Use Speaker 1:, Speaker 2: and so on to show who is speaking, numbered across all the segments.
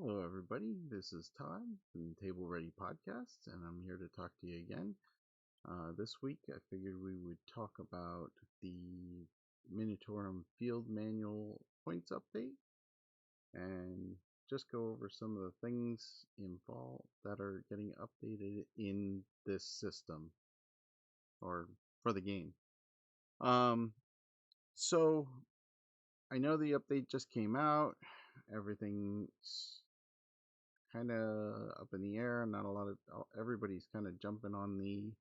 Speaker 1: Hello, everybody. This is Todd from the Table Ready Podcast, and I'm here to talk to you again. This week, I figured we would talk about the MUNITORUM Field Manual Points Update and just go over some of the things involved that are getting updated in this system or for the game. Um, so I know the update just came out. Everything's kind of up in the air. Not a lot of everybody's kind of jumping on the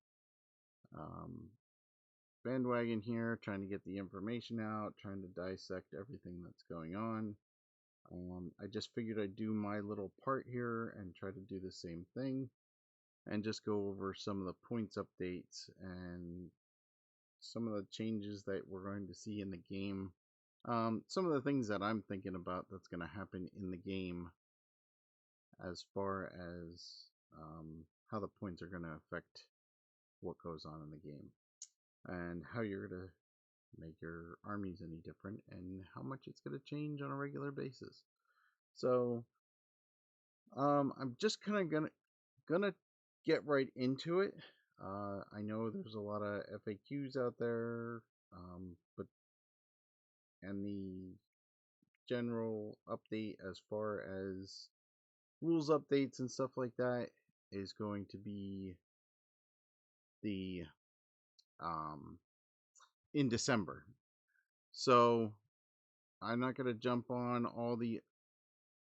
Speaker 1: um, bandwagon here, trying to get the information out, trying to dissect everything that's going on. I just figured I'd do my little part here and try to do the same thing and just go over some of the points updates and some of the changes that we're going to see in the game. Some of the things that I'm thinking about that's going to happen in the game as far as how the points are going to affect what goes on in the game and how you're going to make your armies any different and how much it's going to change on a regular basis. So I'm just kind of gonna get right into it. I know there's a lot of FAQs out there, but and the general update as far as rules updates and stuff like that is going to be the um, in December. So I'm not going to jump on all the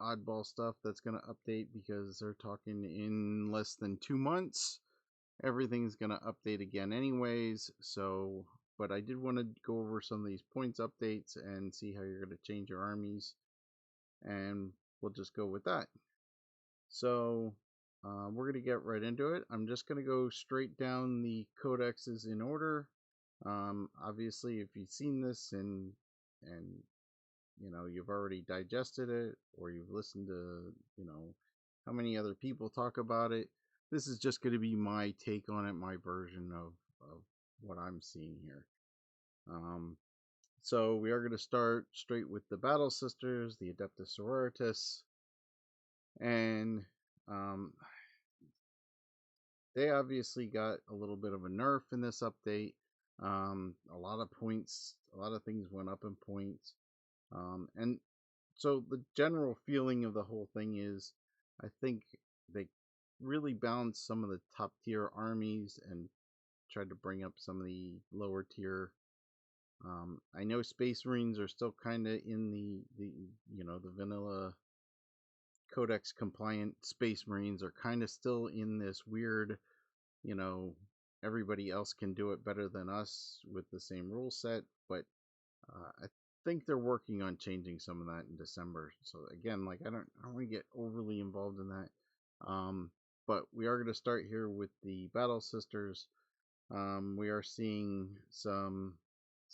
Speaker 1: oddball stuff that's going to update because they're talking in less than 2 months. Everything's going to update again, anyways. So, but I did want to go over some of these points updates and see how you're going to change your armies, and we'll just go with that. So, we're going to get right into it. I'm just going to go straight down the codexes in order. Obviously, if you've seen this and you've already digested it or you've listened to how many other people talk about it, this is just going to be my take on it, my version of what I'm seeing here. So we are going to start straight with the Battle Sisters, the Adeptus Sororitas, and they obviously got a little bit of a nerf in this update. A lot of points, a lot of things went up in points. And so the general feeling of the whole thing is I think they really balanced some of the top tier armies and tried to bring up some of the lower tier. I know Space Marines are still kind of in the vanilla codex compliant Space Marines are kind of still in this weird, you know, everybody else can do it better than us with the same rule set, but I think they're working on changing some of that in December. So again, like I don't want to get overly involved in that. But we are going to start here with the Battle Sisters. We are seeing some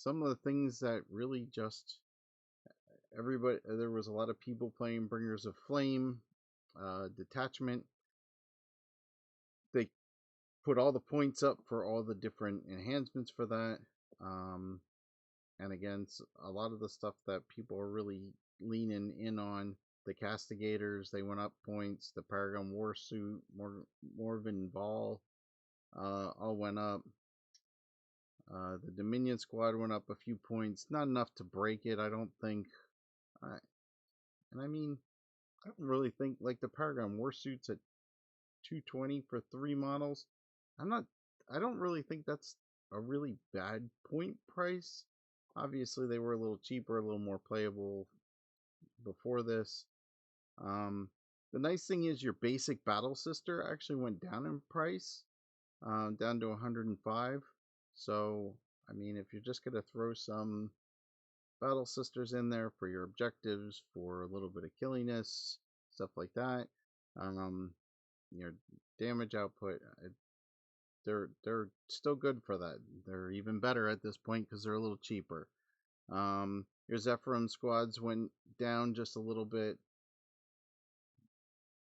Speaker 1: of the things that really just everybody. There was a lot of people playing Bringers of Flame, Detachment. They put all the points up for all the different enhancements for that. And again, a lot of the stuff that people are really leaning in on, the Castigators, they went up points. The Paragon Warsuit, Morven Ball, all went up. The Dominion Squad went up a few points, not enough to break it, I don't think. And I mean, I don't really think like the Paragon Warsuits at 220 for 3 models. I don't really think that's a really bad point price. Obviously, they were a little cheaper, a little more playable before this. The nice thing is your basic Battle Sister actually went down in price, down to 105. So, I mean, if you're just going to throw some Battle Sisters in there for your objectives, for a little bit of killiness, stuff like that, your damage output, they're still good for that. They're even better at this point because they're a little cheaper. Your Zephyrim squads went down just a little bit,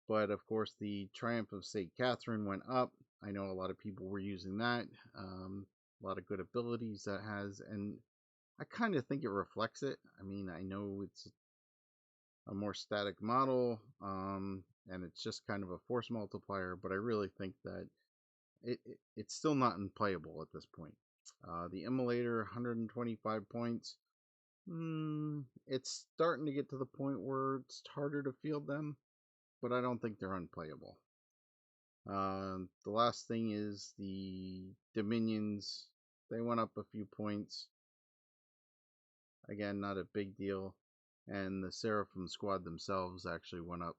Speaker 1: but of course the Triumph of St. Catherine went up. I know a lot of people were using that. A lot of good abilities that has, and I kind of think it reflects it. I mean, I know it's a more static model, and it's just kind of a force multiplier. But I really think that it's still not unplayable at this point. The Immolator, 125 points. It's starting to get to the point where it's harder to field them, but I don't think they're unplayable. The last thing is the Dominions. They went up a few points. Again, not a big deal. And the Seraphim squad themselves actually went up,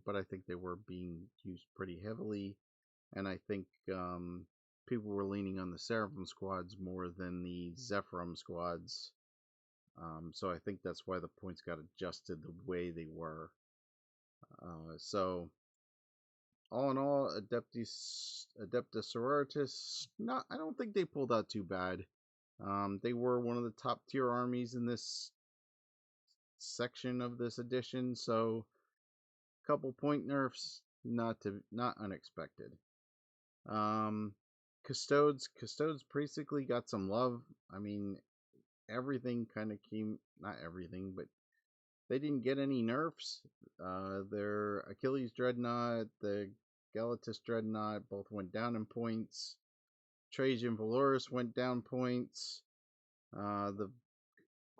Speaker 1: but I think they were being used pretty heavily. And I think people were leaning on the Seraphim squads more than the Zephyrim squads. So I think that's why the points got adjusted the way they were. So all in all, Adeptus Sororitas, I don't think they pulled out too bad. They were one of the top tier armies in this section of this edition, so a couple point nerfs, not unexpected. Custodes basically got some love. I mean, everything kind of came, not everything, but they didn't get any nerfs. Their Achilles Dreadnought, the Galatus Dreadnought both went down in points. Trajan Valorous went down points. The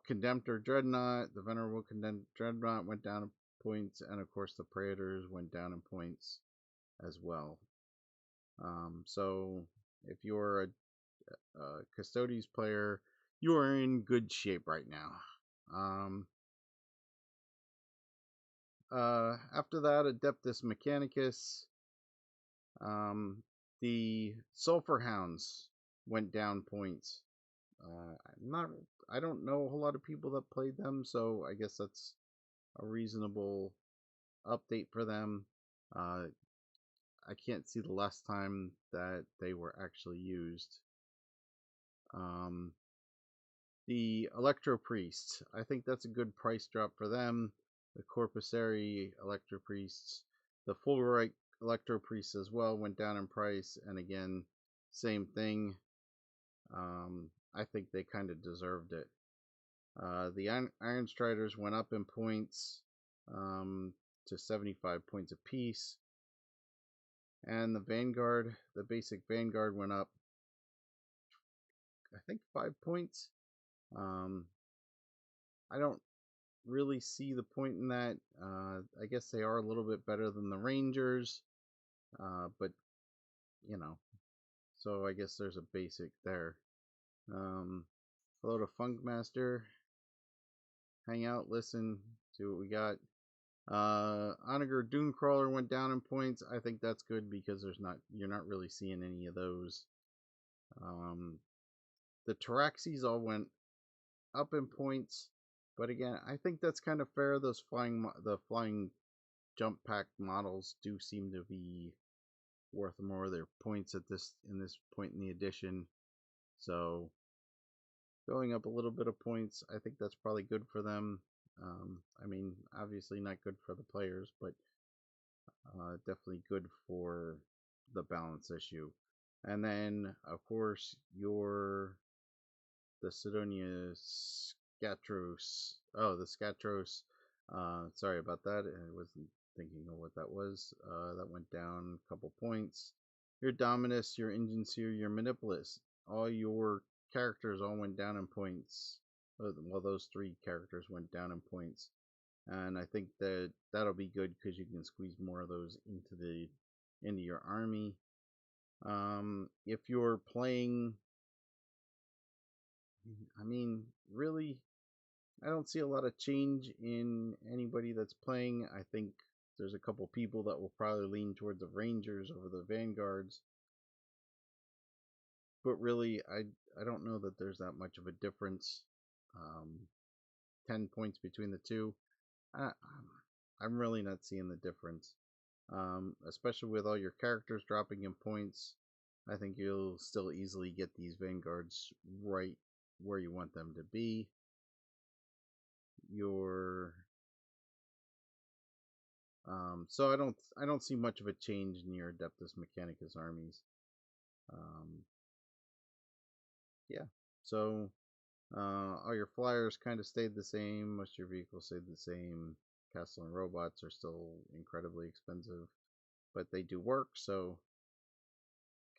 Speaker 1: Condemptor Dreadnought, the Venerable Condemptor Dreadnought went down in points, and of course the Praetors went down in points as well. So if you're a Custodes player, you are in good shape right now. After that, Adeptus Mechanicus. The Sulphur Hounds went down points. I don't know a whole lot of people that played them, so I guess that's a reasonable update for them. I can't see the last time that they were actually used. The Electro Priests, I think that's a good price drop for them. The Corpusary Electro Priests, the Fulgurite Electro Priests as well went down in price, and again, same thing. I think they kind of deserved it. The Iron Striders went up in points to 75 points apiece. And the Vanguard, the basic Vanguard went up, I think, 5 points. I don't really see the point in that. I guess they are a little bit better than the Rangers, but, you know, so I guess there's a basic there. Hello to Funkmaster. Hang out, listen, see what we got. Onager Doomcrawler went down in points. I think that's good because you're not really seeing any of those. The Taraxis all went up in points, but again, I think that's kind of fair. The flying jump pack models do seem to be worth more of their points in this point in the edition. So going up a little bit of points, I think that's probably good for them. I mean, obviously not good for the players, but definitely good for the balance issue. And then, of course, the Sidonia Scatros. Oh, the Scatros. Sorry about that. I wasn't thinking of what that was. That went down a couple points. Your Dominus, your Ingenseer, your Manipulus. All your characters all went down in points. Well, those 3 characters went down in points. And I think that'll be good because you can squeeze more of those into your army. If you're playing, I mean, really, I don't see a lot of change in anybody that's playing. I think there's a couple people that will probably lean toward the Rangers over the Vanguards. But really, I don't know that there's that much of a difference. 10 points between the two. I'm really not seeing the difference. Especially with all your characters dropping in points, I think you'll still easily get these Vanguards right where you want them to be. So I don't see much of a change in your Adeptus Mechanicus armies. Yeah. So All your flyers kind of stayed the same. Most of your vehicles stayed the same. Castle and robots are still incredibly expensive, but they do work. So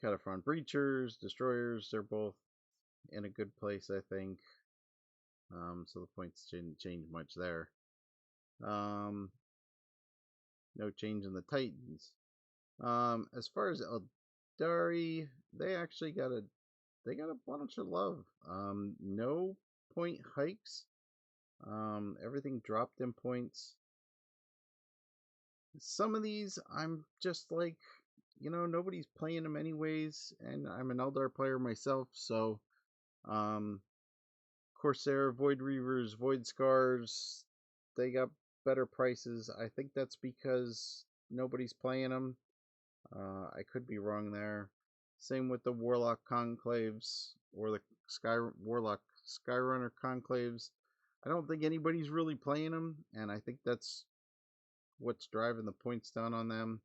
Speaker 1: Cataphront breachers, destroyers, they're both in a good place, I think. So the points didn't change much there. No change in the Titans. As far as Eldari, they actually got a bunch of love. No point hikes. Everything dropped in points. Some of these, I'm just like, nobody's playing them anyways, and I'm an Eldar player myself, so Corsair, Void Reavers, Void Scars, they got better prices. I think that's because nobody's playing them. I could be wrong there. Same with the Warlock Conclaves or the Warlock Skyrunner Conclaves. I don't think anybody's really playing them, and I think that's what's driving the points down on them.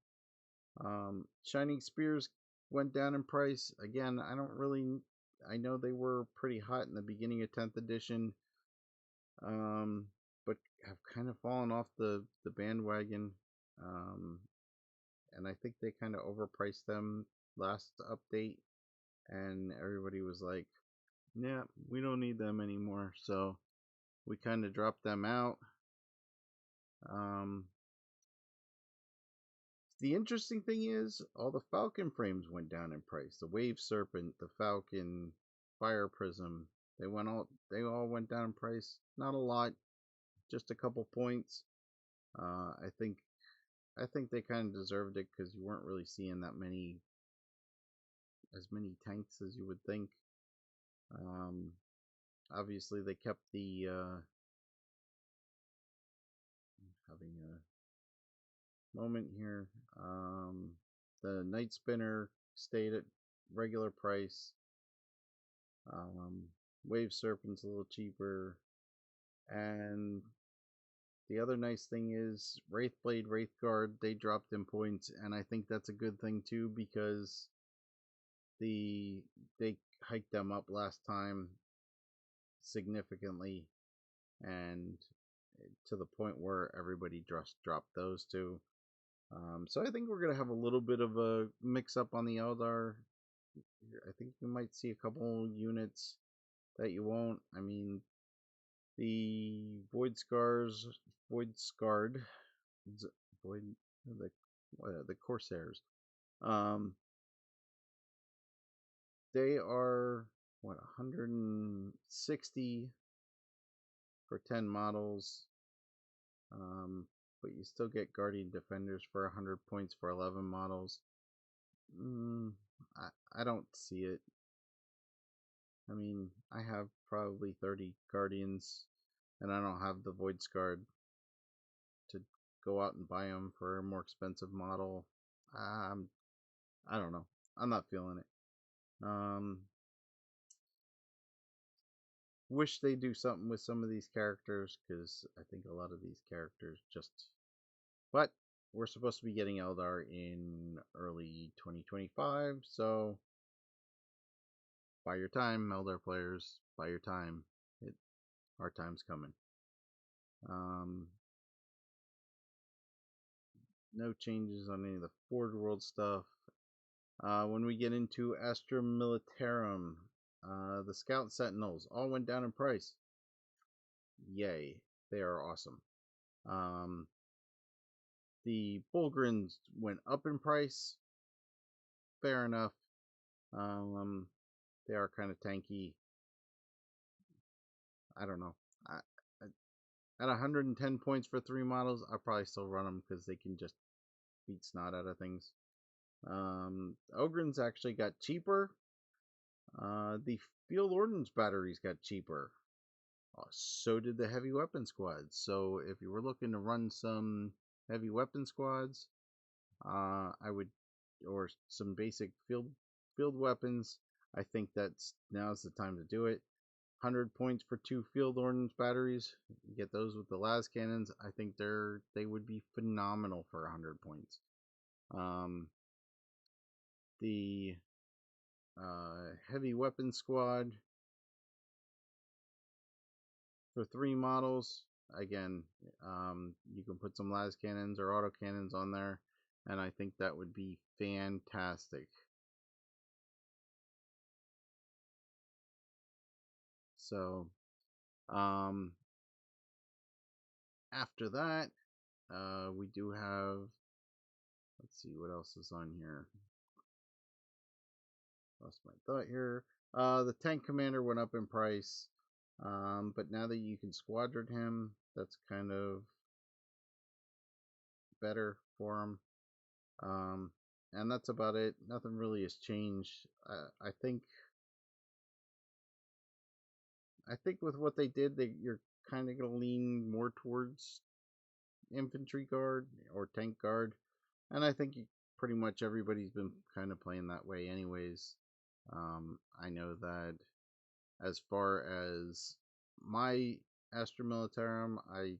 Speaker 1: Shining Spears went down in price. Again, I know they were pretty hot in the beginning of 10th edition, but have kind of fallen off the bandwagon. And I think they kind of overpriced them last update, and everybody was like, yeah, we don't need them anymore. So we kind of dropped them out. The interesting thing is all the Falcon frames went down in price. The Wave Serpent, the Falcon, Fire Prism, they all went down in price. Not a lot, just a couple points. I think they kind of deserved it because you weren't really seeing as many tanks as you would think. Obviously they kept the having a moment here. The Night Spinner stayed at regular price. Wave Serpent's a little cheaper. And the other nice thing is Wraithblade, Wraithguard, they dropped in points, and I think that's a good thing too because they hiked them up last time significantly, and to the point where everybody just dropped those two. So I think we're gonna have a little bit of a mix up on the Eldar. I think you might see a couple units that you won't. I mean, the Void Scarred, Void, the Corsairs. They are what 160 for 10 models. But you still get Guardian Defenders for 100 points for 11 models. I don't see it. I mean, I have probably 30 Guardians, and I don't have the Void Scarred to go out and buy them for a more expensive model. I don't know. I'm not feeling it. Wish they do something with some of these characters because I think a lot of these characters just. But we're supposed to be getting Eldar in early 2025, so buy your time, Eldar players. Buy your time. Our time's coming. No changes on any of the Forge World stuff. When we get into Astra Militarum, the Scout Sentinels all went down in price. Yay, they are awesome. The Bulgrins went up in price. Fair enough. They are kind of tanky. I don't know. At 110 points for 3 models, I'll probably still run them because they can just beat snot out of things. Ogrins actually got cheaper. The Field Ordnance batteries got cheaper. So did the heavy weapon squads. So if you were looking to run some heavy weapon squads, I would, or some basic field weapons, I think now's the time to do it. 100 points for 2 field ordnance batteries. You get those with the las cannons. I think they would be phenomenal for 100 points. The heavy weapon squad, for 3 models. Again, you can put some las cannons or auto cannons on there, and I think that would be fantastic. So, after that, we do have, let's see what else is on here. Lost my thought here. The tank commander went up in price, but now that you can squadron him, that's kind of better for him. And that's about it. Nothing really has changed. I think with what they did, you're kind of going to lean more towards infantry guard or tank guard, and I think pretty much everybody's been kind of playing that way anyways. I know that as far as my Astra Militarum, I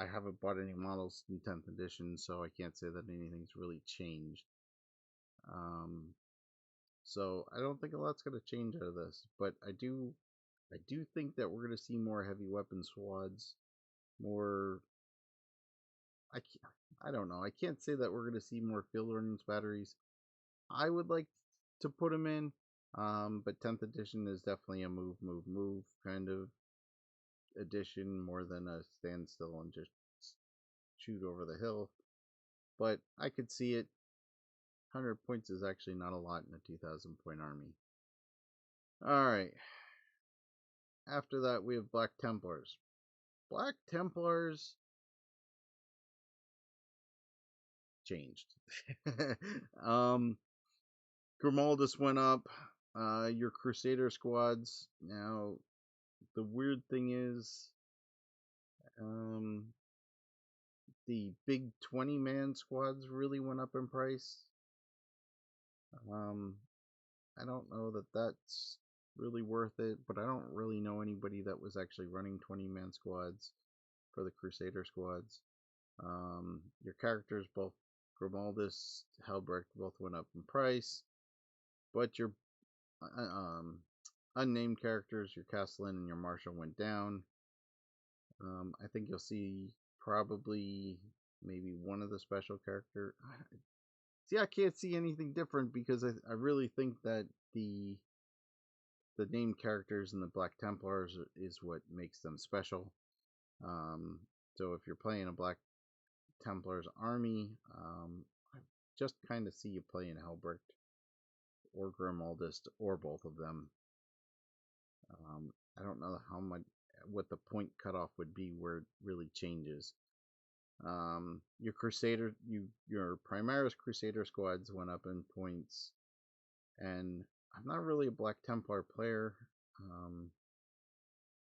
Speaker 1: haven't bought any models in 10th edition, so I can't say that anything's really changed. So I don't think a lot's going to change out of this, but I do think that we're going to see more heavy weapon squads, more. I don't know. I can't say that we're going to see more field ordnance batteries. I would like to put them in, but 10th edition is definitely a move kind of edition more than a standstill and just shoot over the hill. But I could see it. 100 points is actually not a lot in a 2,000 point army. Alright. After that, we have Black Templars. Black Templars changed. Grimaldus went up. Your Crusader squads. Now, the weird thing is, the big 20-man squads really went up in price. I don't know that that's really worth it, but I don't really know anybody that was actually running 20-man squads for the Crusader squads. Your characters, both Grimaldus, Helbrecht, both went up in price, but your unnamed characters, your Castellan and your Marshal, went down. I think you'll see probably maybe one of the special character. See, I can't see anything different because I really think that the named characters in the Black Templars is what makes them special. So if you're playing a Black Templars army, I just kind of see you playing Helbrecht or Grimaldus or both of them. I don't know what the point cutoff would be where it really changes. Your Crusader, your Primaris Crusader squads went up in points, and I'm not really a Black Templar player,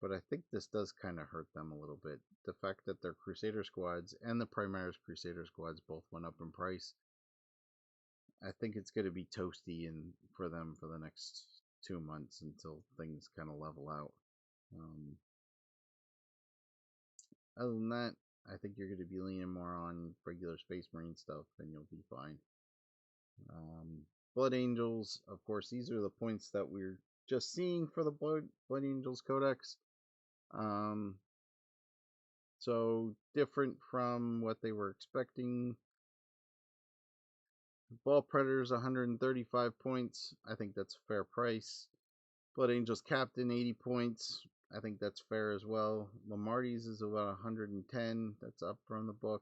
Speaker 1: but I think this does kind of hurt them a little bit. The fact that their Crusader squads and the Primaris Crusader squads both went up in price, I think it's going to be toasty for them for the next 2 months until things kind of level out. Other than that, I think you're going to be leaning more on regular Space Marine stuff, and you'll be fine. Blood Angels, of course, these are the points that we're just seeing for the Blood Angels Codex. So different from what they were expecting. Ball Predators, 135 points. I think that's a fair price. Blood Angels Captain, 80 points. I think that's fair as well. Lamarty's is about 110. That's up from the book.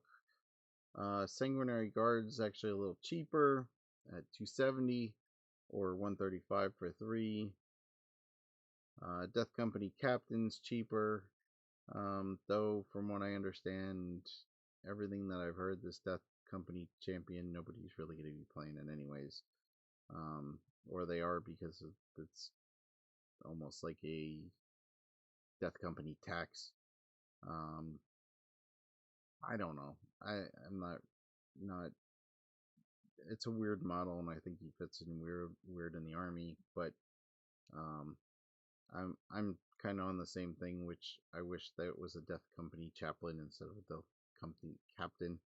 Speaker 1: Sanguinary Guards is actually a little cheaper at 270 or 135 for 3. Death Company Captain's cheaper, though from what I understand, everything that I've heard, this Death Company champion, nobody's really going to be playing it anyways. Or they are because it's almost like a Death Company tax. I don't know. I'm not. It's a weird model, and I think he fits in weird in the army. But I'm kind of on the same thing, which I wish that it was a Death Company chaplain instead of a Death Company captain,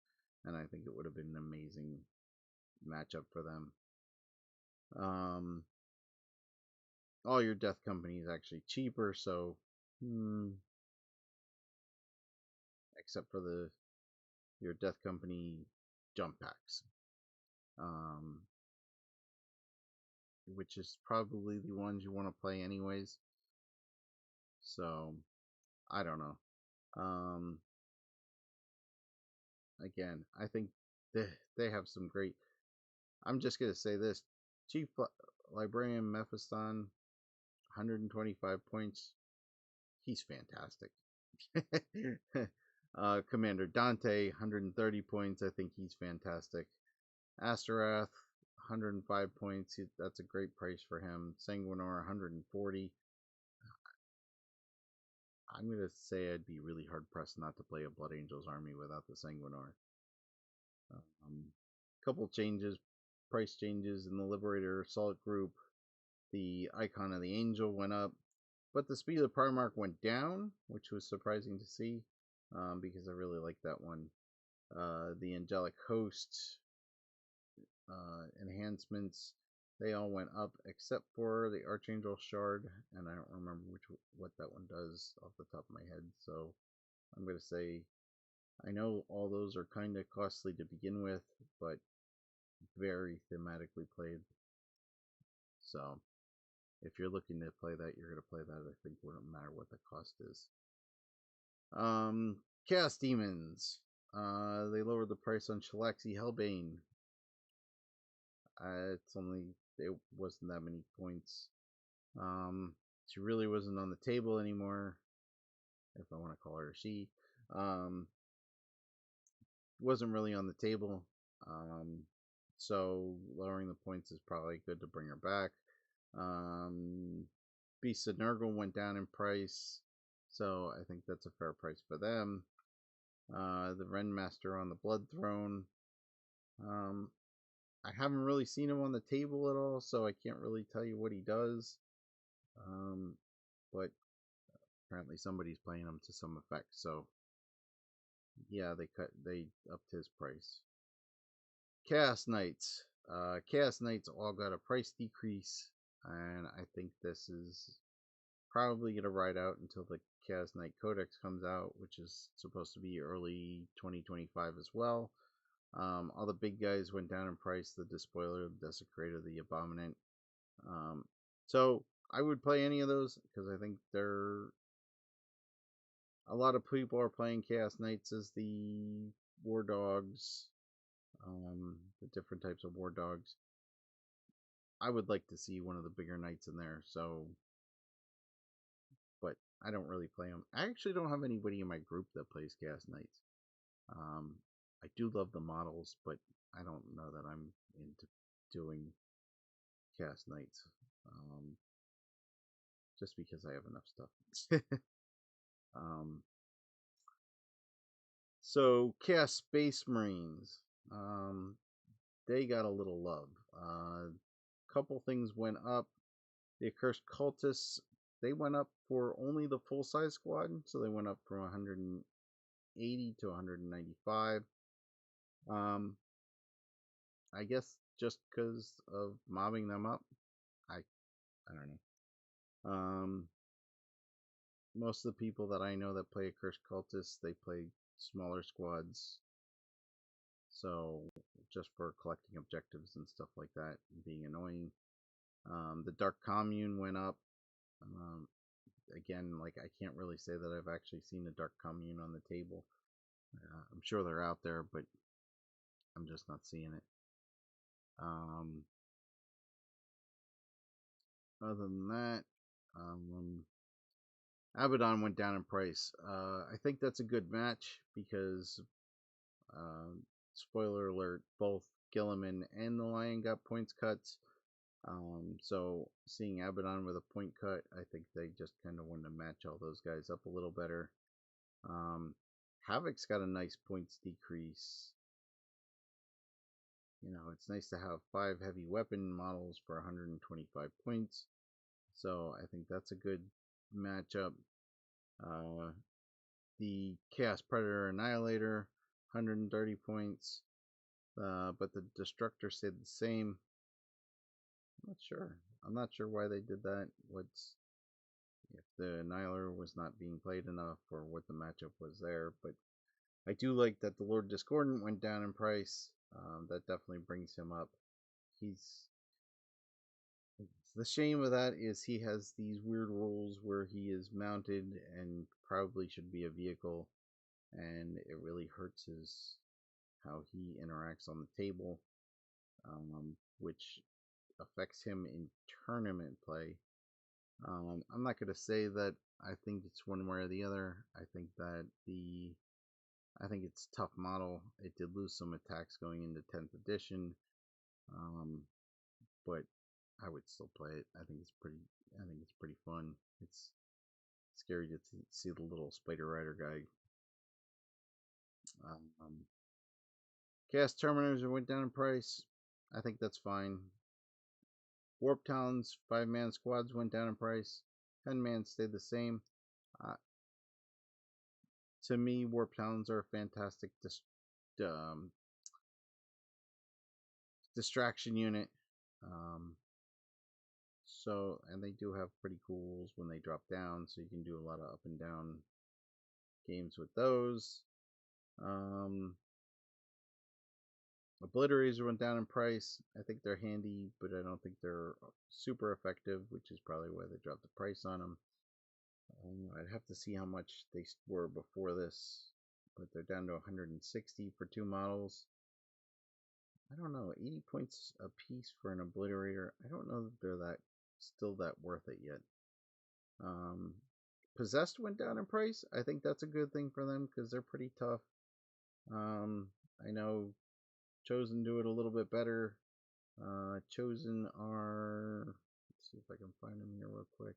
Speaker 1: and I think it would have been an amazing matchup for them. All your Death Company is actually cheaper, so except for your Death Company jump packs, um, which is probably the ones you want to play anyways. So I don't know. Again, I think they have some great. I'm just gonna say this: Chief Librarian Mephiston, 125 points. He's fantastic. Commander Dante, 130 points. I think he's fantastic. Asterath, 105 points. That's a great price for him. Sanguinor, 140. I'm going to say I'd be really hard pressed not to play a Blood Angels army without the Sanguinor. Couple changes, price changes in the Liberator Assault group. The icon of the Angel went up, but the speed of the Primarch went down, which was surprising to see, because I really like that one. The Angelic Host enhancements, they all went up except for the Archangel Shard, and I don't remember what that one does off the top of my head, so I'm going to say I know all those are kind of costly to begin with, but very thematically played. So if you're looking to play that, you're going to play that, I think, wouldn't matter what the cost is. Chaos Demons. They lowered the price on Shalaxi Hellbane. It wasn't that many points. She really wasn't on the table anymore, if I want to call her she. Wasn't really on the table. So lowering the points is probably good to bring her back. Beast of Nurgle went down in price, so I think that's a fair price for them. The Renmaster on the Blood Throne. I haven't really seen him on the table at all, so I can't really tell you what he does. But apparently somebody's playing him to some effect, so yeah, they upped his price. Chaos Knights. Chaos Knights all got a price decrease, and I think this is probably going to ride out until the Chaos Knight Codex comes out, which is supposed to be early 2025 as well. All the big guys went down in price: the Despoiler, the Desecrator, the Abominant. So I would play any of those because I think a lot of people are playing Chaos Knights as the War Dogs, the different types of War Dogs. I would like to see one of the bigger knights in there, but I don't really play them. I actually don't have anybody in my group that plays Chaos Knights. I do love the models, but I don't know that I'm into doing Chaos Knights, just because I have enough stuff. So Chaos Space Marines, they got a little love. Couple things went up. The Accursed Cultists, they went up for only the full-size squad, so they went up from 180 to 195. I guess just because of mobbing them up. I don't know. Most of the people that I know that play Accursed Cultists, they play smaller squads, so just for collecting objectives and stuff like that, and being annoying. The Dark Commune went up. Again, like, I can't really say that I've actually seen a Dark Commune on the table. I'm sure they're out there, but I'm just not seeing it. Other than that, Abaddon went down in price. I think that's a good match because, spoiler alert, both Gilliman and the Lion got points cuts. So seeing Abaddon with a point cut, I think they just kind of wanted to match all those guys up a little better. Havoc's got a nice points decrease. You know, it's nice to have 5 heavy weapon models for 125 points. So I think that's a good matchup. The Chaos Predator Annihilator, 130 points. But the Destructor stayed the same. I'm not sure why they did that. If the Annihilator was not being played enough or what the matchup was there, but I do like that the Lord Discordant went down in price. That definitely brings him up. The shame of that is he has these weird rules where he is mounted and probably should be a vehicle, and it really hurts his how he interacts on the table, which affects him in tournament play. I'm not going to say that I think it's one way or the other. I think it's a tough model. It did lose some attacks going into 10th edition, but I would still play it. I think it's pretty fun. It's scary to see the little Spider Rider guy. Chaos Terminator went down in price. I think that's fine. Warp Talons 5-man squads went down in price. 10-man stayed the same. Uh, to me, Warp Talons are a fantastic distraction unit. And they do have pretty cool rules when they drop down, so you can do a lot of up and down games with those. Obliterators went down in price. I think they're handy, but I don't think they're super effective, which is probably why they dropped the price on them. I'd have to see how much they were before this, but they're down to 160 for 2 models. I don't know, 80 points a piece for an Obliterator. I don't know that they're still that worth it yet. Possessed went down in price. I think that's a good thing for them because they're pretty tough. I know Chosen do it a little bit better. Chosen are, let's see if I can find them here real quick.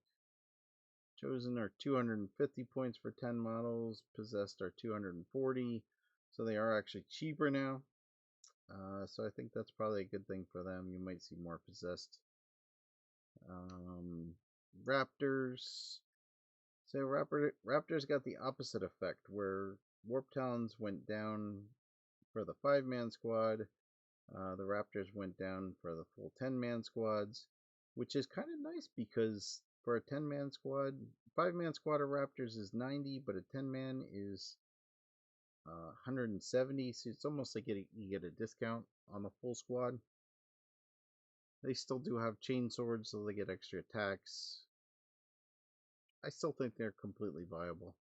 Speaker 1: Chosen are 250 points for 10 models. Possessed are 240. So they are actually cheaper now. So I think that's probably a good thing for them. You might see more Possessed. Raptors. So Raptors got the opposite effect, where Warp Talons went down for the 5-man squad. The Raptors went down for the full 10-man squads, which is kind of nice because for a 10-man squad, 5-man squad of Raptors is 90, but a 10-man is 170. So it's almost like you get a discount on the full squad. They still do have chain swords, so they get extra attacks. I still think they're completely viable.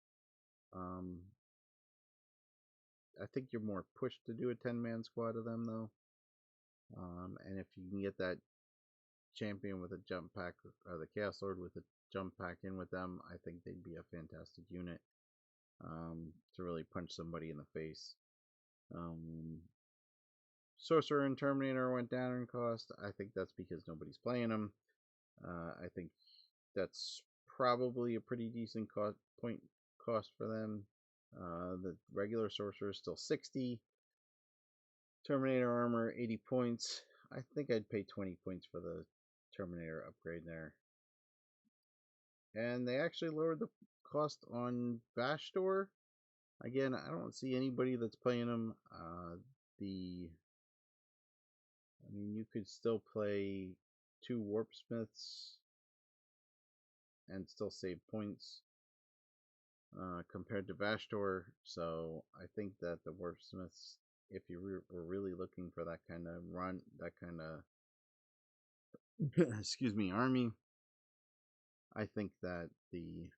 Speaker 1: I think you're more pushed to do a 10-man squad of them, though. And if you can get that champion with a jump pack, or the Chaos Lord with a jump pack in with them, I think they'd be a fantastic unit to really punch somebody in the face. Sorcerer and Terminator went down in cost. I think that's because nobody's playing them. I think that's probably a pretty decent point cost for them. The regular Sorcerer is still 60. Terminator armor 80 points. I think I'd pay 20 points for the Terminator upgrade there. And they actually lowered the cost on Bastor. Again, I don't see anybody that's playing them. You could still play 2 Warp Smiths and still save points compared to Bastor. So I think that the Warp Smiths, if you were really looking for that kind of run, that kind of excuse me, army, I think that the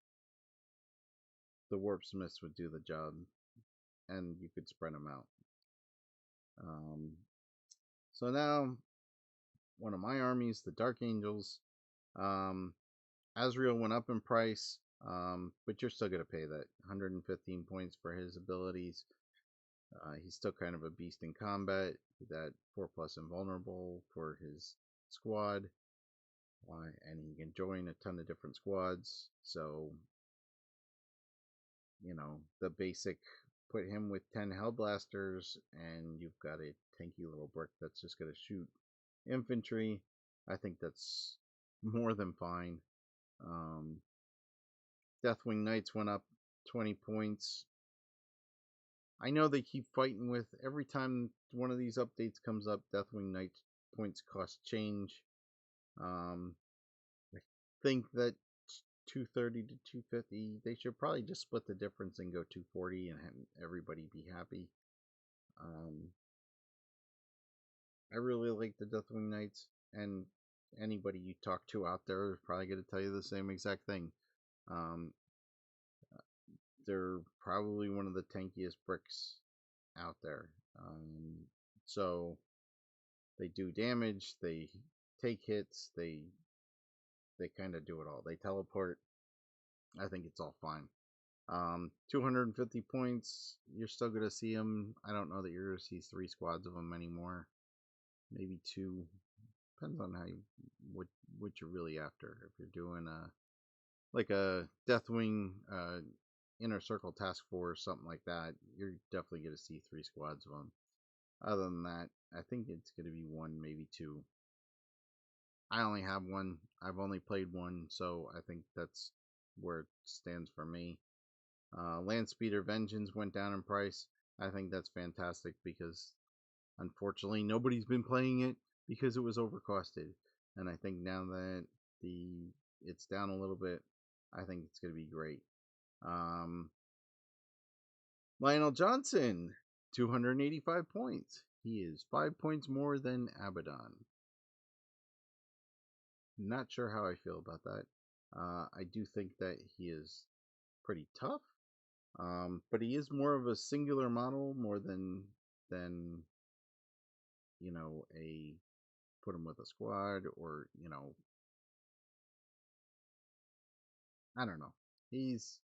Speaker 1: Warp Smiths would do the job, and you could spread them out. So now, one of my armies, the Dark Angels, Azrael went up in price, but you're still going to pay that 115 points for his abilities. He's still kind of a beast in combat. That 4+ invulnerable for his squad, and he can join a ton of different squads. So, the basic, put him with 10 Hellblasters, and you've got a tanky little brick that's just going to shoot infantry. I think that's more than fine. Deathwing Knights went up 20 points. I know they keep fighting with, every time one of these updates comes up, Deathwing Knights points cost change. I think that 230 to 250. They should probably just split the difference and go 240 and have everybody be happy. I really like the Deathwing Knights, and anybody you talk to out there is probably going to tell you the same exact thing. Um, they're probably one of the tankiest bricks out there. So they do damage, they take hits, they kind of do it all. They teleport. I think it's all fine. 250 points. You're still gonna see them. I don't know that you're gonna see 3 squads of them anymore. Maybe 2. Depends on how you what you're really after. If you're doing like a Deathwing inner circle task force, something like that, you're definitely gonna see 3 squads of them. Other than that, I think it's gonna be 1, maybe 2. I only have 1. I've only played 1, so I think that's where it stands for me. Landspeeder Vengeance went down in price. I think that's fantastic because unfortunately nobody's been playing it because it was overcosted. And I think now that it's down a little bit, I think it's going to be great. Lionel Johnson, 285 points. He is 5 points more than Abaddon. Not sure how I feel about that. I do think that he is pretty tough. But he is more of a singular model more than a put him with a squad, or I don't know. He's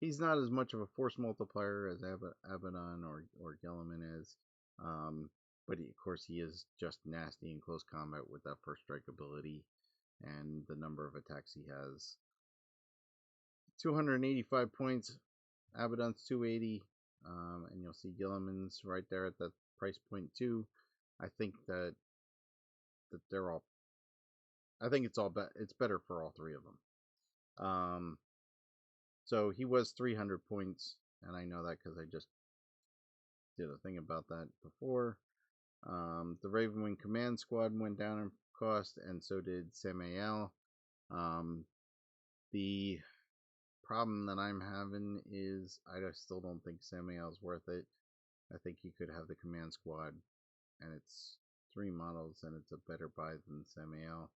Speaker 1: not as much of a force multiplier as Abaddon or Gellerman is. But of course he is just nasty in close combat with that first strike ability and the number of attacks he has. 285 points. Abaddon's 280, and you'll see Gilliman's right there at that price point too. I think that they're all. I think it's better for all 3 of them. So he was 300 points, and I know that because I just did a thing about that before. The Ravenwing Command Squad went down in cost, and so did Samael. The problem that I'm having is I still don't think Samael's worth it. I think you could have the Command Squad, and it's 3 models, and it's a better buy than Samael.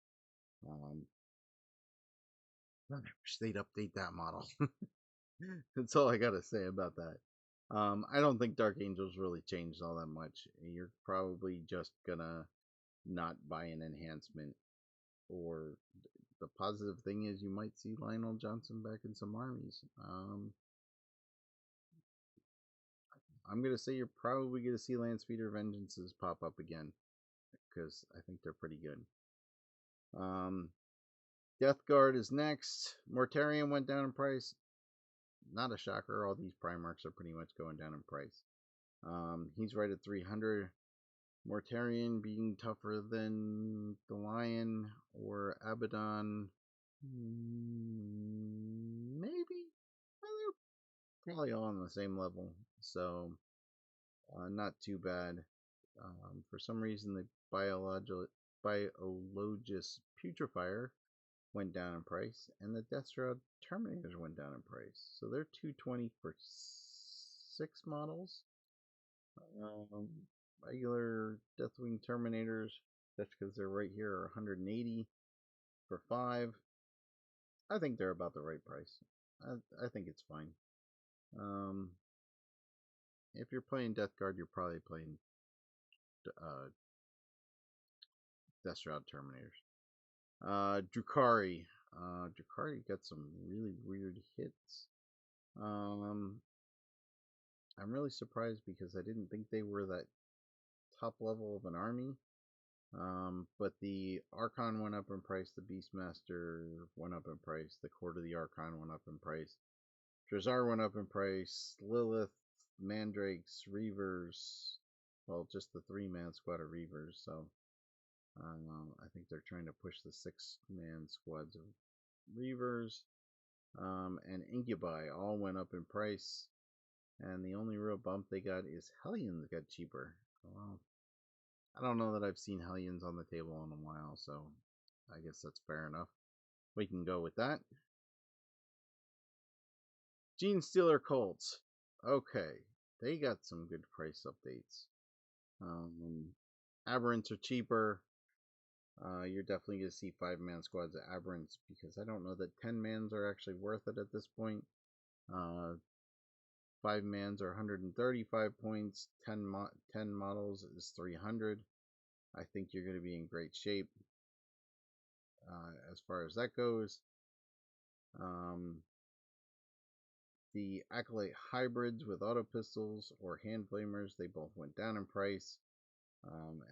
Speaker 1: I wish they'd update that model. That's all I gotta say about that. I don't think Dark Angels really changed all that much. You're probably just gonna not buy an enhancement, or the positive thing is you might see Lionel Johnson back in some armies. I'm gonna say you're probably gonna see Landspeeder Vengeances pop up again because I think they're pretty good. Death Guard is next. Mortarion went down in price. Not a shocker. All these Primarchs are pretty much going down in price. He's right at 300. Mortarion being tougher than the Lion or Abaddon. Maybe. They're probably all on the same level. So, not too bad. For some reason, the Biologist Putrefier went down in price, and the Deathshroud Terminators went down in price. So they're 220 for 6 models. Regular Deathwing Terminators, that's because they're right here, are 180 for 5. I think they're about the right price. I think it's fine. If you're playing Death Guard, you're probably playing Deathshroud Terminators. Drukhari. Drukhari got some really weird hits. I'm really surprised because I didn't think they were that top level of an army. But the Archon went up in price, the Beastmaster went up in price, the Court of the Archon went up in price, Drazar went up in price, Lilith, Mandrakes, Reavers, well, just the 3-man squad of Reavers, so I think they're trying to push the 6-man squads of Reavers, and Incubi all went up in price, and the only real bump they got is Hellions got cheaper. Well, I don't know that I've seen Hellions on the table in a while, so I guess that's fair enough. We can go with that. Gene Stealer Colts. Okay, they got some good price updates. Aberrants are cheaper. You're definitely going to see 5-man squads at Aberrants because I don't know that 10-mans are actually worth it at this point. 5-mans are 135 points. 10 models is 300. I think you're going to be in great shape as far as that goes. The Acolyte hybrids with auto pistols or hand flamers, they both went down in price.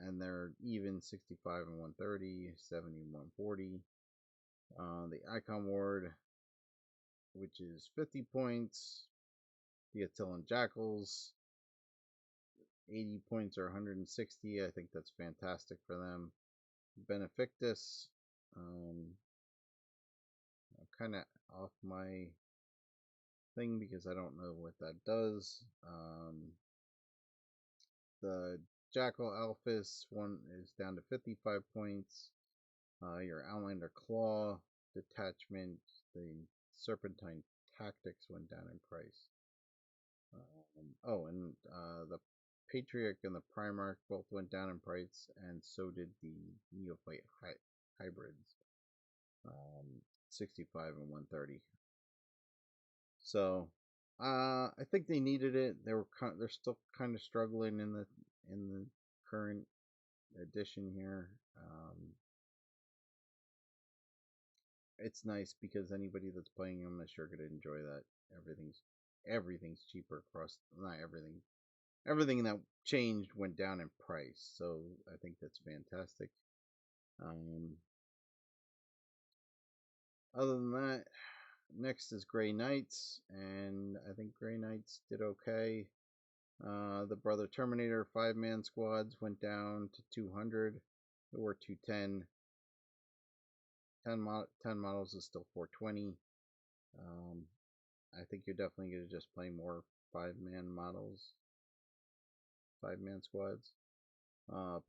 Speaker 1: And they're even 65 and 130, 70 and 140. The Icon Ward, which is 50 points. The Attilan Jackals, 80 points or 160. I think that's fantastic for them. Benefactus, I'm kind of off my thing because I don't know what that does. The Jackal Alphys one is down to 55 points. Your Outlander Claw detachment, the Serpentine Tactics went down in price. The Patriarch and the Primarch both went down in price, and so did the Neophyte hybrids, 65 and 130. So, I think they needed it. They're still kind of struggling in the current edition here. It's nice because anybody that's playing them is sure going to enjoy that. Everything's cheaper across, not everything. Everything that changed went down in price, so I think that's fantastic. Other than that, next is Grey Knights, and I think Grey Knights did okay. The Brother Terminator 5-man squads went down to 200 or 210. 10 models is still 420. I think you're definitely going to just play more 5-man models, 5-man squads.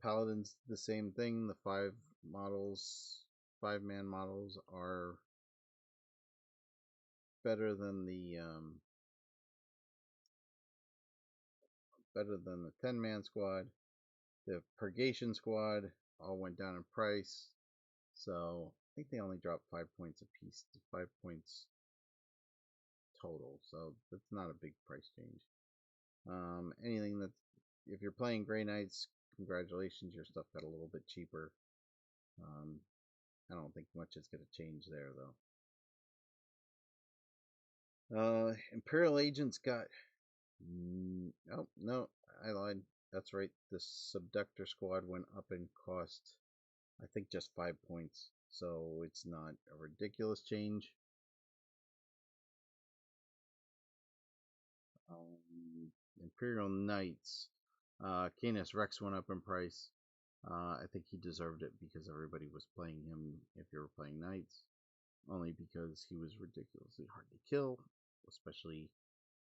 Speaker 1: Paladins, the same thing. The 5-man models are better than the 10-man squad. The Purgation squad all went down in price, so I think they only dropped 5 points a piece, 5 points total. So that's not a big price change. Anything that's, if you're playing Grey Knights, congratulations, your stuff got a little bit cheaper. I don't think much is going to change there though. Imperial Agents got, oh no, I lied. That's right. The Subductor squad went up in cost, I think just 5 points. So it's not a ridiculous change. Imperial Knights. Canis Rex went up in price. I think he deserved it because everybody was playing him if you were playing Knights. Only because he was ridiculously hard to kill. Especially,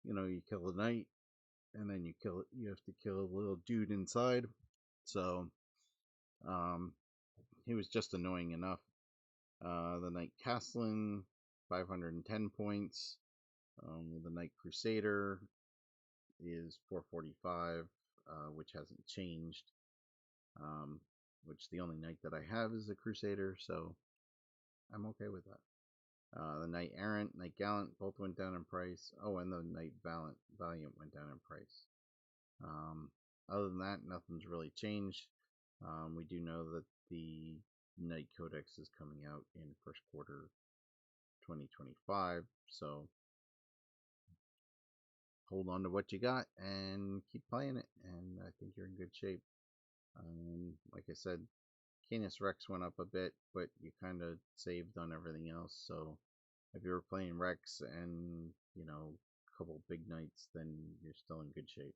Speaker 1: you kill a Knight and then you have to kill a little dude inside. So, he was just annoying enough. The Knight Castellan, 510 points. The Knight Crusader is 445, which hasn't changed. Which the only Knight that I have is the Crusader, so I'm okay with that. The Knight Errant, Knight Gallant both went down in price. Oh, and the Knight Valiant went down in price. Other than that, nothing's really changed. We do know that the Knight Codex is coming out in first quarter 2025, so hold on to what you got and keep playing it, and I think you're in good shape. Like I said, Canis Rex went up a bit, but you kind of saved on everything else, so if you were playing Rex and, a couple big Knights, then you're still in good shape.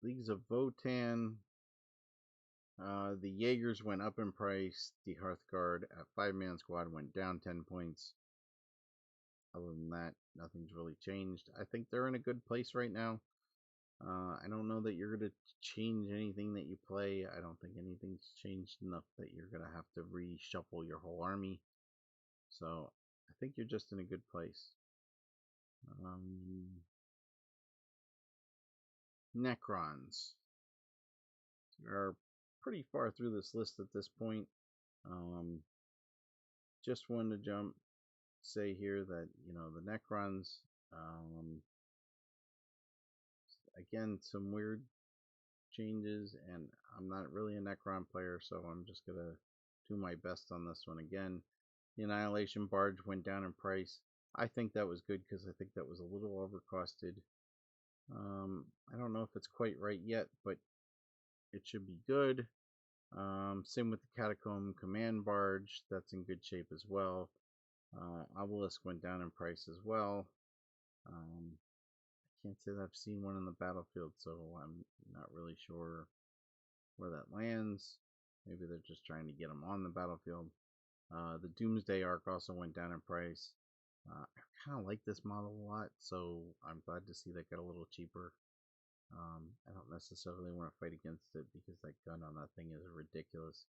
Speaker 1: Leagues of Votann, the Jaegers went up in price. The Hearthguard at 5-man squad went down 10 points. Other than that, nothing's really changed. I think they're in a good place right now. I don't know that you're going to change anything that you play. I don't think anything's changed enough that you're going to have to reshuffle your whole army. So I think you're just in a good place. Necrons are pretty far through this list at this point. Just wanted to say here that the Necrons, again, some weird changes, and I'm not really a Necron player, so I'm just gonna do my best on this one. Again, the Annihilation Barge went down in price. I think that was good because I think that was a little overcosted. I don't know if it's quite right yet, but it should be good. Same with the Catacomb Command Barge, that's in good shape as well. Obelisk went down in price as well. I can't say that I've seen one in the battlefield, so I'm not really sure where that lands. Maybe they're just trying to get them on the battlefield. The Doomsday Arc also went down in price. I kind of like this model a lot, so I'm glad to see that got a little cheaper. I don't necessarily want to fight against it because that gun on that thing is ridiculous.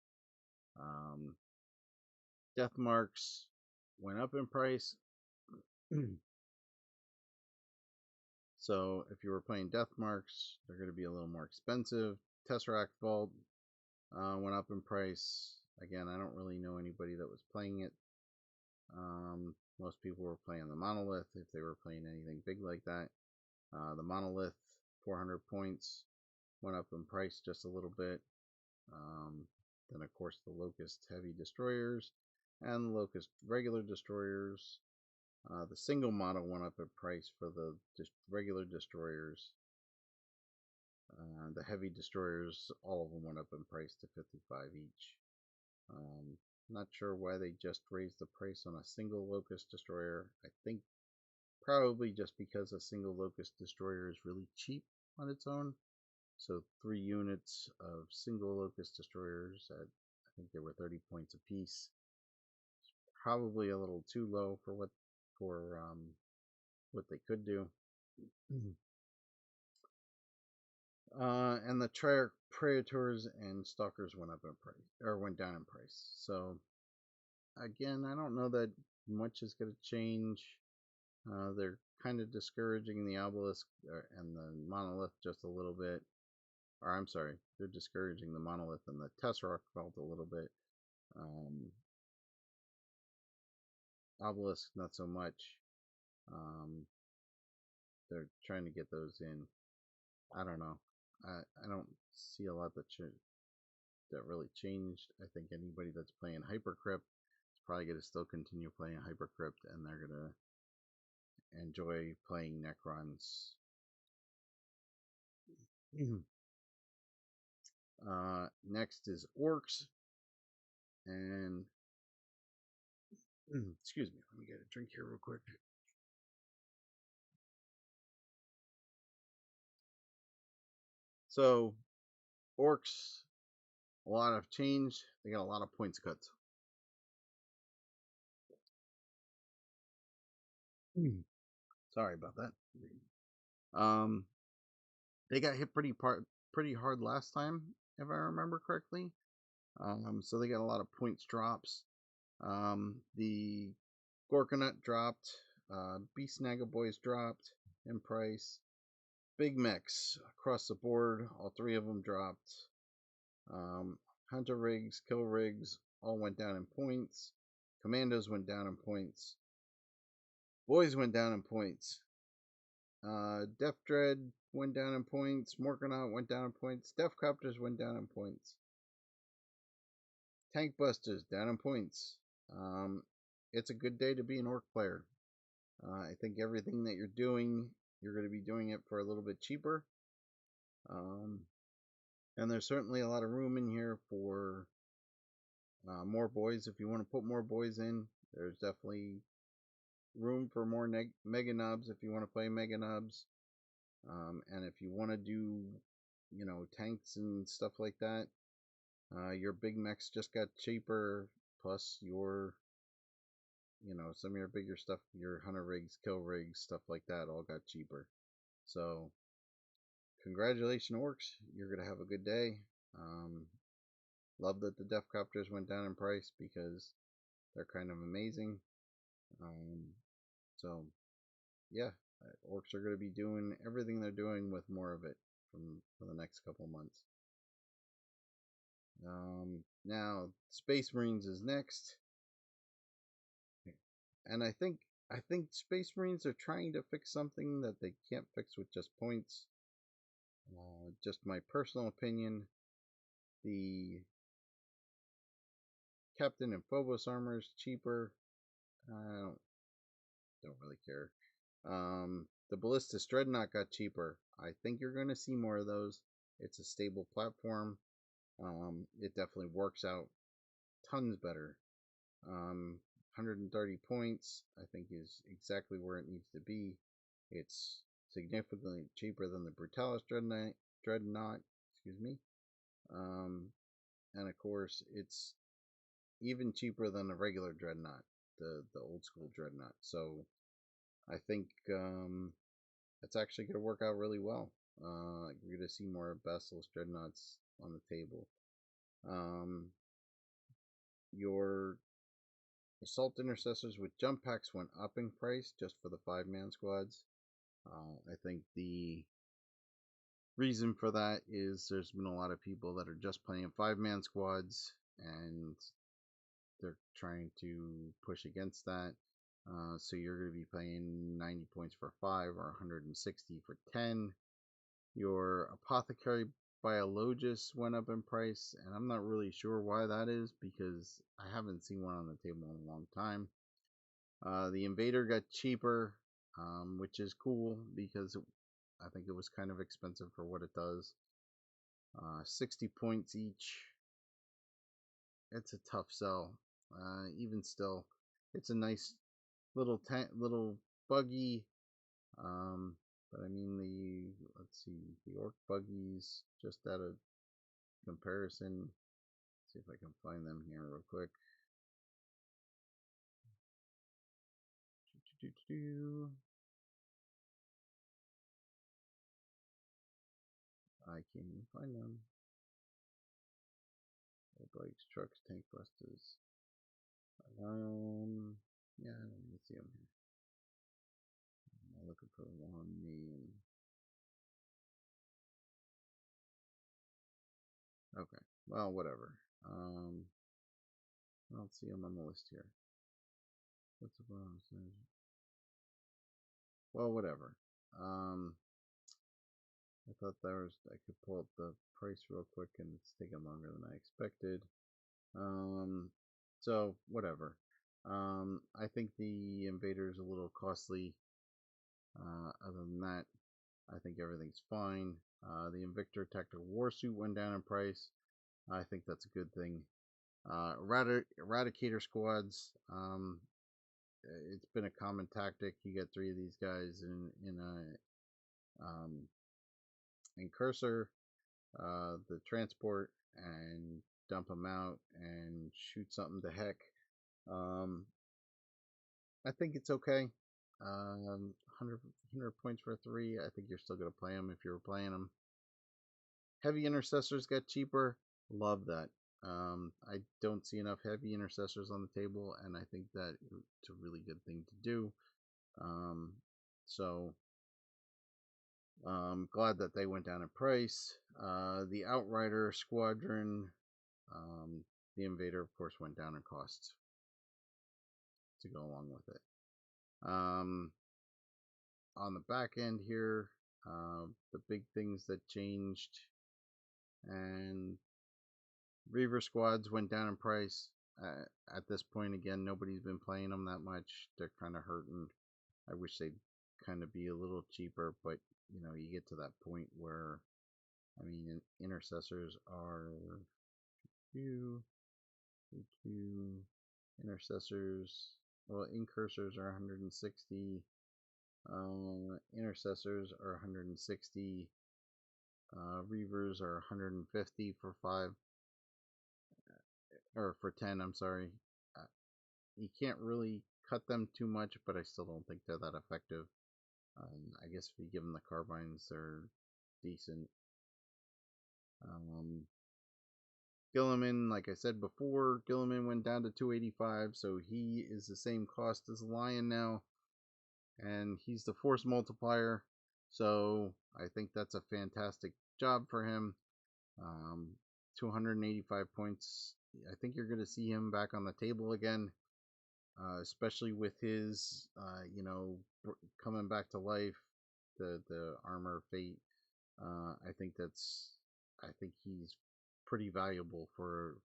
Speaker 1: Death Marks went up in price. So if you were playing Death Marks, they're going to be a little more expensive. Tesseract Vault went up in price. Again, I don't really know anybody that was playing it. Most people were playing the Monolith if they were playing anything big like that. The Monolith, 400 points, went up in price just a little bit. Then, of course, the Locust Heavy Destroyers and the Locust Regular Destroyers. The single model went up in price for the regular Destroyers. The Heavy Destroyers, all of them went up in price to 55 each. Not sure why they just raised the price on a single Locust Destroyer. I think probably just because a single Locust Destroyer is really cheap on its own. So 3 units of single Locust Destroyers at, I think they were 30 points apiece. It's probably a little too low for what they could do. And the Triarch Praetors and Stalkers went up in price, or went down in price. So again, I don't know that much is going to change. They're kind of discouraging the Obelisk and the Monolith just a little bit. Or I'm sorry, they're discouraging the Monolith and the Tesseract Vault a little bit. Obelisk, not so much. They're trying to get those in. I don't know. I don't see a lot that really changed. I think anybody that's playing Hypercrypt is probably going to still continue playing Hypercrypt, and they're going to enjoy playing Necrons. Next is Orcs, and excuse me, let me get a drink here real quick. So, Orcs, a lot of change. They got a lot of points cuts. Sorry about that. They got hit pretty hard last time, if I remember correctly. So they got a lot of points drops. The Gorkanut dropped. Beast Boys dropped in price. Big mechs across the board. All 3 of them dropped. Hunter rigs, kill rigs, all went down in points. Commandos went down in points. Boys went down in points. Death Dread went down in points. Morkanaut went down in points. Deathcopters went down in points. Tank Busters down in points. It's a good day to be an Orc player. I think everything that you're doing, you're going to be doing it for a little bit cheaper. And there's certainly a lot of room in here for more boys. If you want to put more boys in, there's definitely room for more Mega Nubs if you want to play Mega Nubs. And if you want to do, tanks and stuff like that, your big mechs just got cheaper, plus your, some of your bigger stuff, your hunter rigs, kill rigs, stuff like that, all got cheaper. So, congratulations, Orcs. You're going to have a good day. Love that the Deathcopters went down in price because they're kind of amazing. So yeah, orcs are going to be doing everything they're doing with more of it for the next couple months. Now Space Marines is next, and I think Space Marines are trying to fix something that they can't fix with just points. Just my personal opinion, the Captain and Phobos armor is cheaper. I don't really care. The Ballistus Dreadnought got cheaper. I think you're going to see more of those. It's a stable platform. It definitely works out tons better. 130 points, I think, is exactly where it needs to be. It's significantly cheaper than the Brutalis Dreadnought, excuse me. And of course, it's even cheaper than the regular Dreadnought, the old school Dreadnought. So I think it's actually going to work out really well. You're going to see more Basilisk Dreadnoughts on the table. Your Assault Intercessors with jump packs went up in price just for the 5-man squads. I think the reason for that is there's been a lot of people that are just playing 5-man squads, and they're trying to push against that. So you're going to be paying 90 points for 5 or 160 for 10. Your Apothecary Biologus went up in price, and I'm not really sure why that is because I haven't seen one on the table in a long time. The Invader got cheaper, which is cool because I think it was kind of expensive for what it does. 60 points each. It's a tough sell. Even still, it's a nice little buggy. But I mean let's see, the orc buggies, just out of comparison. Let's see if I can find them here real quick. I can't even find them. Bikes, trucks, tank busters. Yeah, I don't even see them here. I'm looking for one name. Okay, well, whatever. I don't see them on the list here. What's the problem? Well, whatever. I thought I could pull up the price real quick, and it's taking longer than I expected. So whatever. I think the Invader is a little costly. Other than that, I think everything's fine. The Invictor Tactical Warsuit went down in price. I think that's a good thing. Eradicator squads. It's been a common tactic. You get 3 of these guys in Cursor, the transport, and dump them out and shoot something to heck. I think it's okay. 100 points for 3. I think you're still going to play them if you're playing them. Heavy Intercessors got cheaper. Love that. I don't see enough Heavy Intercessors on the table, and I think that it's a really good thing to do. So glad that they went down in price. The Outrider Squadron, the Invader, of course, went down in cost to go along with it. On the back end here, the big things that changed, and Reaver squads went down in price. At this point, again, nobody's been playing them that much. They're kind of hurting. I wish they'd kind of be a little cheaper, but you get to that point where, I mean, intercessors are intercessors. Well, incursors are 160. Intercessors are 160. Reavers are 150 for 5, or for 10. I'm sorry. You can't really cut them too much, but I still don't think they're that effective. I guess if you give them the carbines, they're decent. Gilliman, like I said before, Gilliman went down to 285, so he is the same cost as the Lion now, and he's the force multiplier. So I think that's a fantastic job for him. 285 points. I think you're going to see him back on the table again, especially with his, coming back to life, the armor fate. I think he's pretty valuable for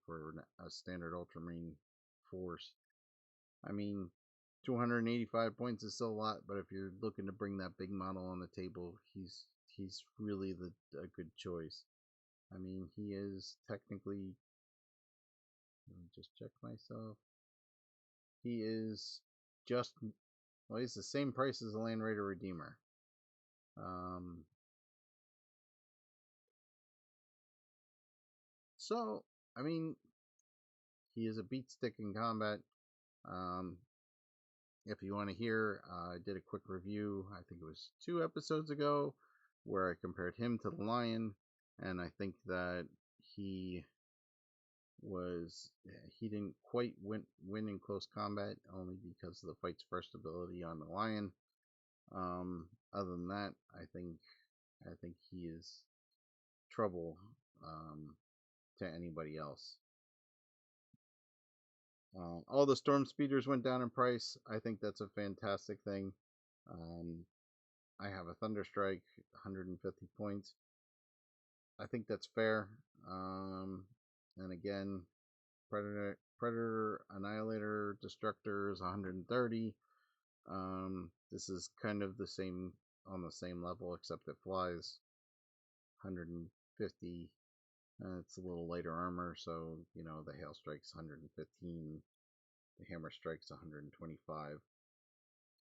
Speaker 1: a standard Ultramarine force. I mean, 285 points is still a lot, but if you're looking to bring that big model on the table, he's really a good choice. I mean, he is technically. Let me just check myself. He is just, well, he's the same price as the Land Raider Redeemer. So, I mean, he is a beat stick in combat. Um, if you want to hear, I did a quick review, I think it was 2 episodes ago, where I compared him to the Lion, and I think that he he didn't quite win in close combat, only because of the fight's first ability on the Lion. Other than that, I think he is trouble to anybody else. All the storm speeders went down in price. I think that's a fantastic thing. I have a Thunderstrike, 150 points. I think that's fair. And again, Predator, Annihilator, Destructor is 130. This is kind of on the same level, except it flies 150. It's a little lighter armor, so the Hail Strike's 115, the Hammer Strike's 125.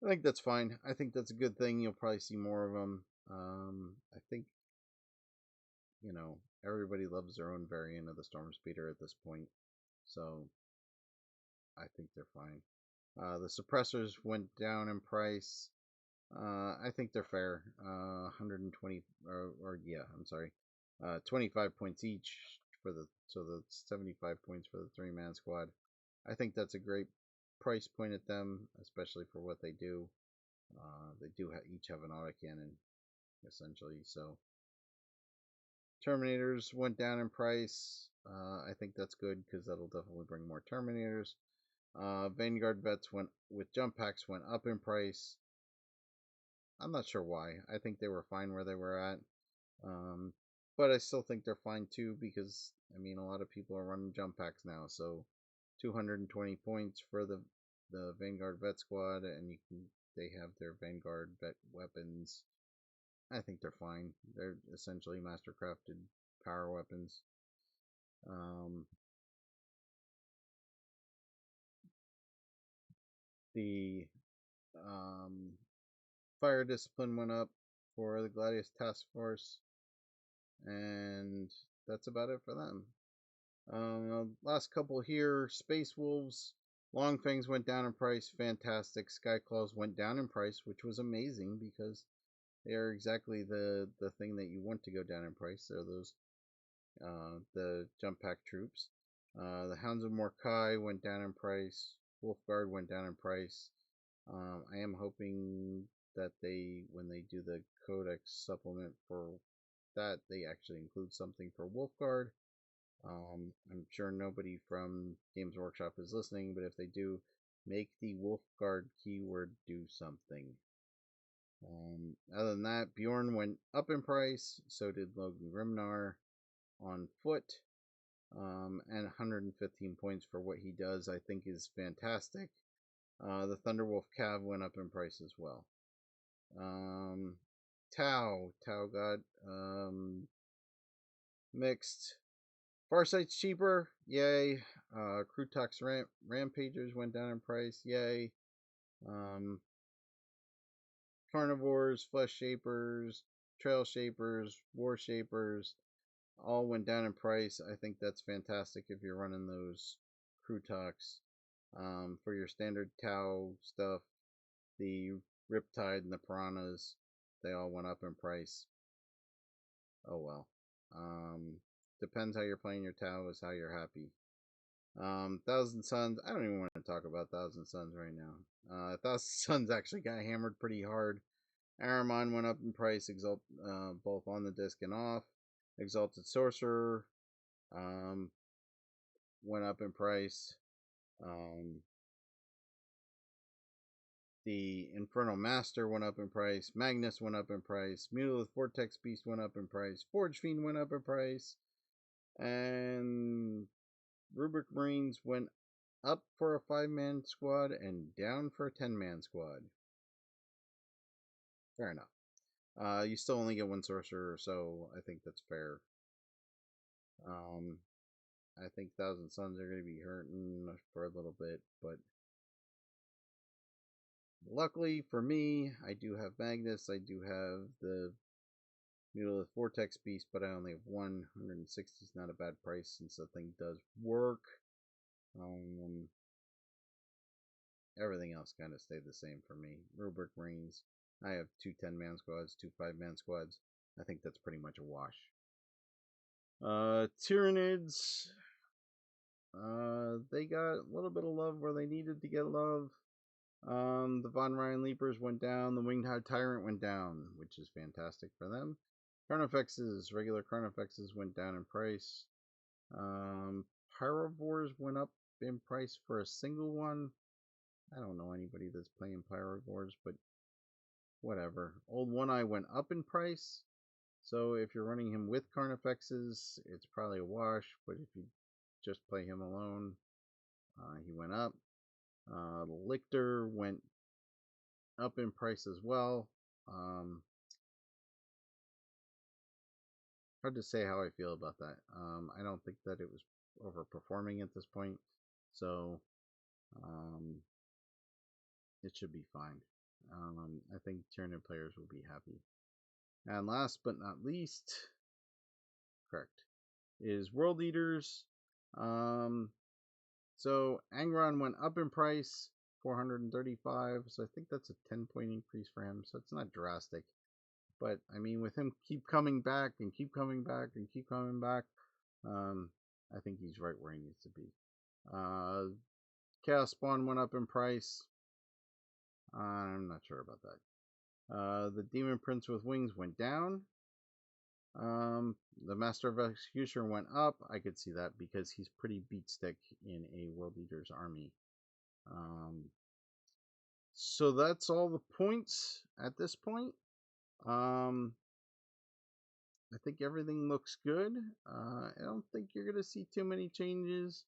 Speaker 1: I think that's fine. I think that's a good thing. You'll probably see more of them. I think everybody loves their own variant of the Storm Speeder at this point, so I think they're fine. The suppressors went down in price. I think they're fair. 120 I'm sorry, 25 points each so the 75 points for the 3-man squad. I think that's a great price point at them, especially for what they do. They do each have an autocannon, essentially. So Terminators went down in price. I think that's good because that'll definitely bring more Terminators. Vanguard vets with jump packs went up in price. I'm not sure why. I think they were fine where they were at. But I still think they're fine too because, I mean, a lot of people are running jump packs now. So 220 points for the Vanguard vet squad, and they have their Vanguard vet weapons. I think they're fine. They're essentially mastercrafted power weapons. The fire discipline went up for the Gladius Task Force, and that's about it for them. Last couple here, Space Wolves, Long Fangs went down in price, fantastic. Skyclaws went down in price, which was amazing because they are exactly the thing that you want to go down in price. They're those the jump pack troops. The Hounds of Morkai went down in price. Wolfguard went down in price. I am hoping that when they do the Codex supplement for that, they actually include something for Wolfguard. I'm sure nobody from Games Workshop is listening, but if they do, make the Wolfguard keyword do something. Other than that, Bjorn went up in price, so did Logan Grimnar on foot, and 115 points for what he does, I think is fantastic. The Thunderwolf Cav went up in price as well. Tau got mixed. Farsight's cheaper, yay. Crutox Rampagers went down in price, yay. Carnivores, Flesh Shapers, Trail Shapers, War Shapers, all went down in price. I think that's fantastic if you're running those Crutox. For your standard Tau stuff, the Riptide and the Piranhas, they all went up in price. Oh well. depends how you're playing your Tau is how you're happy. Thousand Suns, I don't even want to talk about Thousand Suns right now. Thousand Suns actually got hammered pretty hard. Aramon went up in price, both on the disc and off. Exalted Sorcerer went up in price. The Infernal Master went up in price. Magnus went up in price. Mutalith Vortex Beast went up in price. Forge Fiend went up in price. And Rubric Marines went up for a 5-man squad and down for a 10-man squad. Fair enough. You still only get one sorcerer, so I think that's fair. I think Thousand Suns are going to be hurting for a little bit, but luckily for me, I do have Magnus. I do have the Mutalith Vortex Beast, but I only have one. 160 is not a bad price since the thing does work. Everything else kind of stayed the same for me. Rubric Marines, I have 2 10-man squads, 2 5-man squads. I think that's pretty much a wash. Tyranids, they got a little bit of love where they needed to get love. The Von Ryan Leapers went down. The Winged Tyrant went down, which is fantastic for them. Carnifexes, regular Carnifexes went down in price. Pyrovores went up in price for a single one. I don't know anybody that's playing Pyrovores, but whatever. Old One Eye went up in price. So if you're running him with Carnifexes, it's probably a wash. But if you just play him alone, he went up. Lictor went up in price as well. Hard to say how I feel about that. I don't think that it was overperforming at this point. So it should be fine. I think Tyrannid players will be happy. And last but not least, correct, is World Eaters. So Angron went up in price, 435. So I think that's a 10-point increase for him. So it's not drastic. But I mean, with him keep coming back and keep coming back and keep coming back, I think he's right where he needs to be. Chaos Spawn went up in price. I'm not sure about that. The Demon Prince with Wings went down. The Master of Executioner went up. I could see that because he's pretty beat stick in a World Eater's army. So that's all the points at this point. I think everything looks good. I don't think you're going to see too many changes.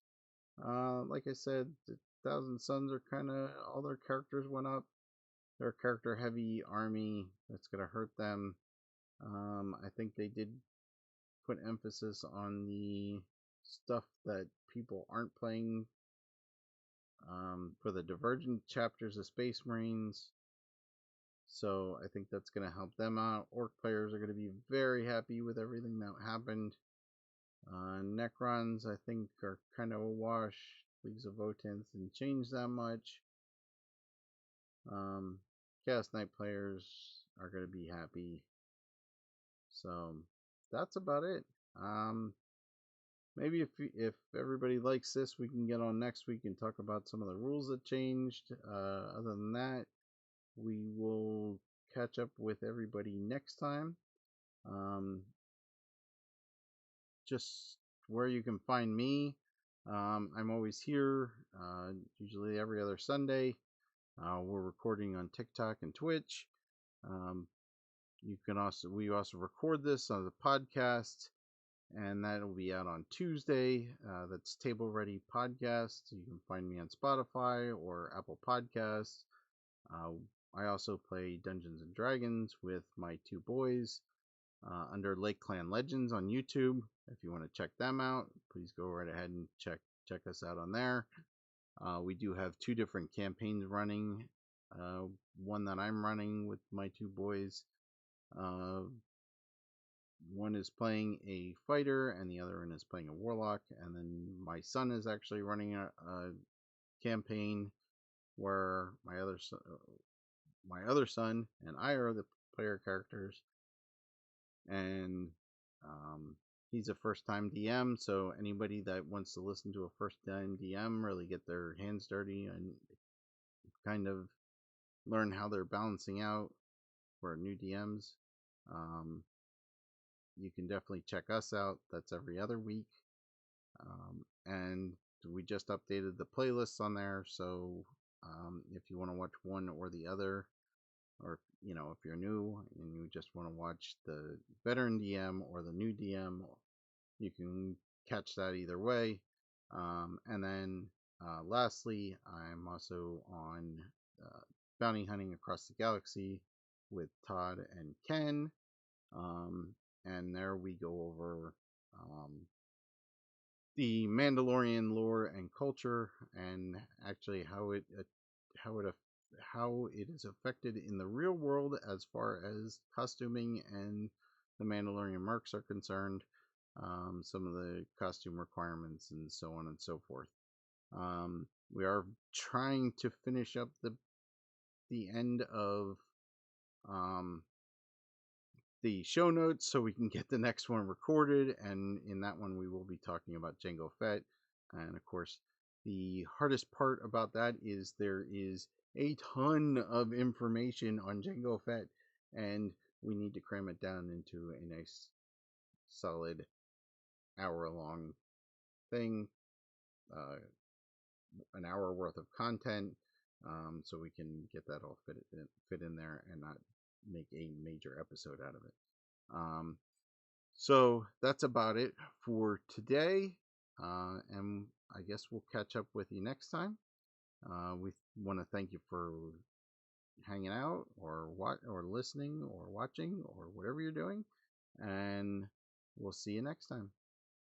Speaker 1: Like I said, the Thousand Suns are kind of, all their characters went up. They're a character heavy army that's going to hurt them. I think they did put emphasis on the stuff that people aren't playing for the Divergent chapters of Space Marines. So I think that's going to help them out. Orc players are going to be very happy with everything that happened. Necrons, I think, are kind of a wash. Leagues of Votan's didn't change that much. Chaos Knight players are going to be happy. So that's about it. Maybe if everybody likes this, we can get on next week and talk about some of the rules that changed. Other than that, we will catch up with everybody next time. Just where you can find me. I'm always here, usually every other Sunday. We're recording on TikTok and Twitch. We also record this on the podcast, and that'll be out on Tuesday. That's Table Ready Podcast. You can find me on Spotify or Apple Podcasts. I also play Dungeons and Dragons with my 2 boys under Lake Clan Legends on YouTube. If you want to check them out, please go right ahead and check us out on there. We do have 2 different campaigns running. One that I'm running with my 2 boys. One is playing a fighter, and the other one is playing a warlock. And then my son is actually running a campaign where my other son and I are the player characters. And he's a first-time DM, so anybody that wants to listen to a first-time DM really get their hands dirty and kind of learn how they're balancing out for new DMs, um, you can definitely check us out. That's every other week. And we just updated the playlists on there, so if you want to watch one or the other, or if you're new and you just want to watch the veteran DM or the new DM, you can catch that either way. And then lastly, I'm also on Bounty Hunting Across the Galaxy with Todd and Ken. And there we go over the Mandalorian lore and culture, and actually how it how it is affected in the real world as far as costuming and the Mandalorian mercs are concerned. Some of the costume requirements and so on and so forth. We are trying to finish up the end of the show notes so we can get the next one recorded, and in that one we will be talking about Jango Fett. And of course, the hardest part about that is there is a ton of information on Jango Fett, and we need to cram it down into a nice solid hour-long thing, an hour worth of content, so we can get that all fit in there and not make a major episode out of it. So that's about it for today, and I guess we'll catch up with you next time. We want to thank you for hanging out or listening or watching or whatever you're doing, and we'll see you next time.